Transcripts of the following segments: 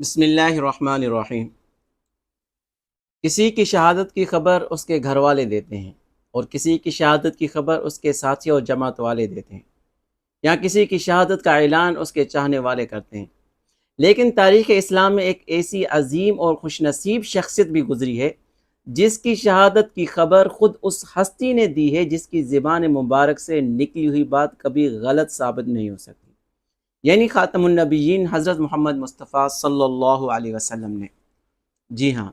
بسم اللہ الرحمن الرحیم۔ کسی کی شہادت کی خبر اس کے گھر والے دیتے ہیں اور کسی کی شہادت کی خبر اس کے ساتھی اور جماعت والے دیتے ہیں، یا کسی کی شہادت کا اعلان اس کے چاہنے والے کرتے ہیں۔ لیکن تاریخ اسلام میں ایک ایسی عظیم اور خوش نصیب شخصیت بھی گزری ہے جس کی شہادت کی خبر خود اس ہستی نے دی ہے جس کی زبان مبارک سے نکلی ہوئی بات کبھی غلط ثابت نہیں ہو سکتی، یعنی خاتم النبیین حضرت محمد مصطفیٰ صلی اللہ علیہ وسلم نے۔ جی ہاں،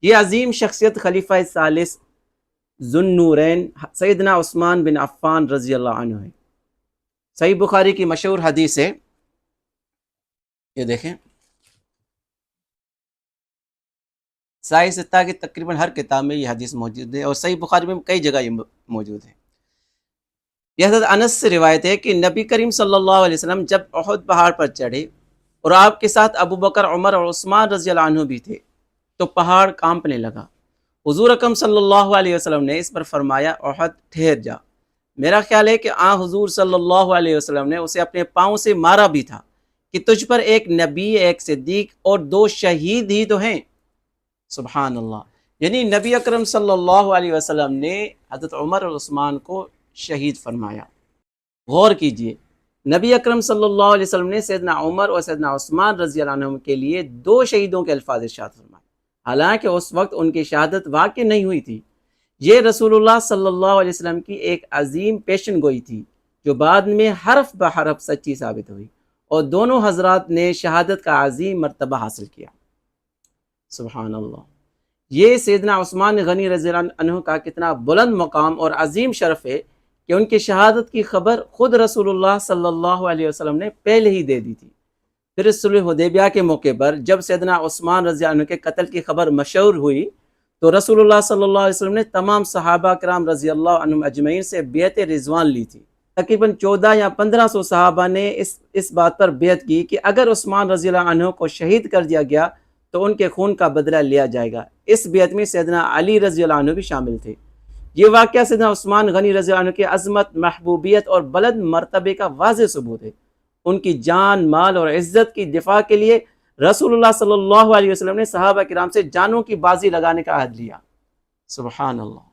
یہ عظیم شخصیت خلیفہ ثالث ذو النورین سیدنا عثمان بن عفان رضی اللہ عنہ ہے۔ صحیح بخاری کی مشہور حدیث ہے، یہ دیکھیں، صحیح ستہ کی تقریباً ہر کتاب میں یہ حدیث موجود ہے اور صحیح بخاری میں کئی جگہ یہ موجود ہے۔ یہ حضرت انس سے روایت ہے کہ نبی کریم صلی اللہ علیہ وسلم جب احد پہاڑ پر چڑھے اور آپ کے ساتھ ابو بکر، عمر اور عثمان رضی اللہ عنہ بھی تھے تو پہاڑ کانپنے لگا۔ حضور اکرم صلی اللہ علیہ وسلم نے اس پر فرمایا، احد ٹھہر جا۔ میرا خیال ہے کہ حضور صلی اللہ علیہ وسلم نے اسے اپنے پاؤں سے مارا بھی تھا کہ تجھ پر ایک نبی، ایک صدیق اور 2 شہید ہی تو ہیں۔ سبحان اللہ، یعنی نبی اکرم صلی اللہ علیہ وسلم نے حضرت عمر اور عثمان کو شہید فرمایا۔ غور کیجئے، نبی اکرم صلی اللہ علیہ وسلم نے سیدنا عمر اور سیدنا عثمان رضی اللہ عنہ کے لیے 2 شہیدوں کے الفاظ ارشاد فرمائے، حالانکہ اس وقت ان کی شہادت واقع نہیں ہوئی تھی۔ یہ رسول اللہ صلی اللہ علیہ وسلم کی ایک عظیم پیشن گوئی تھی جو بعد میں حرف بحرف سچی ثابت ہوئی، اور دونوں حضرات نے شہادت کا عظیم مرتبہ حاصل کیا۔ سبحان اللہ، یہ سیدنا عثمان غنی رضی اللہ عنہ کا کتنا بلند مقام اور عظیم شرف ہے کہ ان کی شہادت کی خبر خود رسول اللہ صلی اللہ علیہ وسلم نے پہلے ہی دے دی تھی۔ پھر صلح حدیبیہ کے موقع پر جب سیدنا عثمان رضی اللہ عنہ کے قتل کی خبر مشہور ہوئی تو رسول اللہ صلی اللہ علیہ وسلم نے تمام صحابہ کرام رضی اللہ عنہم اجمعین سے بیعت رضوان لی تھی۔ تقریباً 14 یا 1500 صحابہ نے اس بات پر بیعت کی کہ اگر عثمان رضی اللہ عنہ کو شہید کر دیا گیا تو ان کے خون کا بدلہ لیا جائے گا۔ اس بیعت میں سیدنا علی رضی اللہ عنہ بھی شامل تھے۔ یہ واقعہ سیدنا عثمان غنی رضی اللہ عنہ کی عظمت، محبوبیت اور بلند مرتبے کا واضح ثبوت ہے۔ ان کی جان، مال اور عزت کی دفاع کے لیے رسول اللہ صلی اللہ علیہ وسلم نے صحابہ کرام سے جانوں کی بازی لگانے کا عہد لیا۔ سبحان اللہ۔